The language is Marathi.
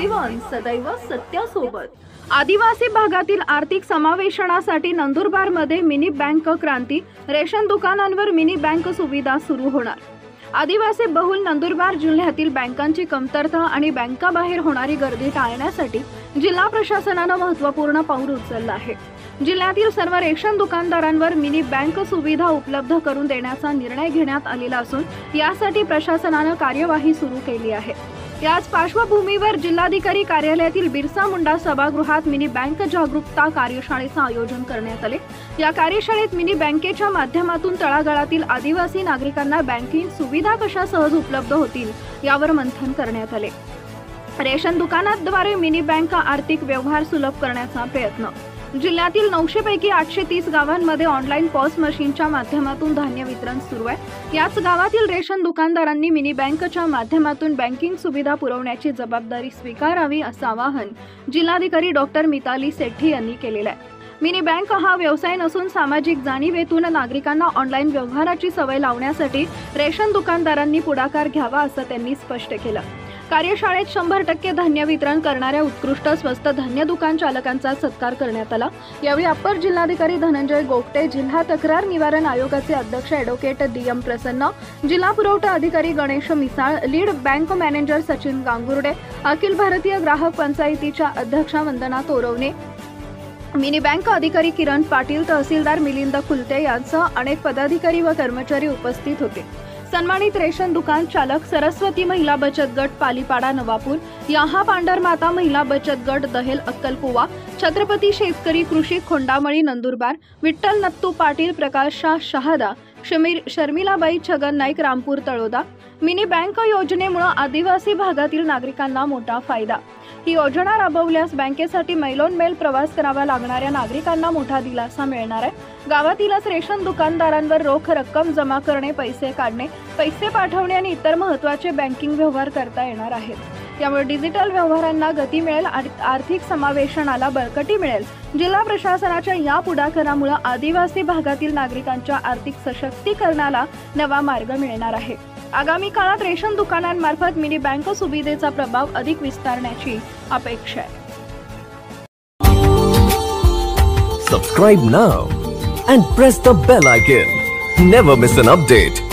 सेवन सदैव सत्यासोबत। आदिवासी भागातील आर्थिक समावेशनासाठी नंदुरबारमध्ये मिनी बँक क्रांती, रेशन दुकानांवर मिनी बँक सुविधा सुरू होणार। आदिवासी बहुल नंदुरबार जिल्ह्यातील बँकांची कमतरता आणि बँकाबाहेर होणारी गर्दी टाळण्यासाठी जिल्हा प्रशासनाने महत्त्वपूर्ण पाऊल उचलले आहे। जिल्ह्यातील सर्व रेशन दुकानदारांवर मिनी बँक सुविधा उपलब्ध करून देण्याचा निर्णय घेण्यात आलेला असून यासाठी प्रशासनाने कार्यवाही सुरू केली आहे। याच पार्श्वभूमीवर जिल्हाधिकारी कार्यालयातील बिरसा मुंडा सभागृहात मिनी बँक जागरूकता कार्यशाळेचे आयोजन करण्यात आले। या कार्यशाळेत मिनी बँकेच्या माध्यमातून तळागाळातील आदिवासी नागरिकांना बँकिंग सुविधा कशा सहज उपलब्ध होतील यावर मंथन करण्यात आले। रेशन दुकानाद्वारे मिनी बँक आर्थिक व्यवहार सुलभ करण्याचा प्रयत्न। जिल्ह्यातील 900 पैकी 830 गावांमध्ये ऑनलाईन पॉस मशीनच्या माध्यमातून धान्य वितरण सुरू आहे। याच गावातील रेशन दुकानदारांनी मिनी बँकच्या माध्यमातून बँकिंग सुविधा पुरवण्याची जबाबदारी स्वीकारावी असं आवाहन जिल्हाधिकारी डॉक्टर मिताली सेठी यांनी केलेलं आहे। मिनी बँक हा व्यवसाय नसून सामाजिक जाणीवेतून नागरिकांना ऑनलाईन व्यवहाराची सवय लावण्यासाठी रेशन दुकानदारांनी पुढाकार घ्यावा असं त्यांनी स्पष्ट केलं। कार्यशाळेत 100% धान्य वितरण करणाऱ्या उत्कृष्ट स्वस्त धान्य दुकान चालकांचा सत्कार करण्यात आला। यावेळी अप्पर जिल्हाधिकारी धनंजय गोगटे, जिल्हा तक्रार निवारण आयोगाचे अध्यक्ष ॲडव्होकेट DM प्रसन्न, जिल्हा पुरवठा अधिकारी Ganesh Misal, lead bank manager Sachin Gangurde, अखिल भारतीय ग्राहक पंचायतीच्या अध्यक्षा वंदना तोरवणे, मिनी बँक अधिकारी किरण पाटील, तहसीलदार मिलिंद खुलते यांसह अनेक पदाधिकारी व कर्मचारी उपस्थित होते। सन्मानित रेशन दुकान चालक सरस्वती महिला बचत गट पालीपाडा नवापूर, याहा पांढरमाता महिला बचत गट दहेल अक्कलकुवा, छत्रपती शेतकरी कृषी खोंडामळी नंदुरबार, विठ्ठल नत्तू पाटील, प्रकाश शहादा, शर्मिलाबाई छगन नाईक रामपूर तळोदा। मिनी बँक योजनेमुळे आदिवासी भागातील नागरिकांना मोठा फायदा। ही योजना राबवल्यास बँकेसाठी मैलोनमैल प्रवास करावा लागणाऱ्या नागरिकांना मोठा दिलासा मिळणार आहे। गावातीलच रेशन दुकानदारांवर रोख रक्कम जमा करणे, पैसे काढणे, पैसे पाठवणे आणि इतर महत्त्वाचे बँकिंग व्यवहार करता येणार आहेत। त्यामुळे डिजिटल व्यवहारांना गती मिळेल, आर्थिक समावेशनाला बळकटी मिळेल। जिल्हा प्रशासनाच्या या पुढाकारामुळे आदिवासी भागातील नागरिकांच्या आर्थिक सशक्तीकरणाला नवा मार्ग मिळणार आहे। आगामी काळात रेशन दुकानांमार्फत मिनी बँक सुविधेचा प्रभाव अधिक विस्तारण्याची अपेक्षा आहे। Subscribe now and press the bell icon. Never miss an update.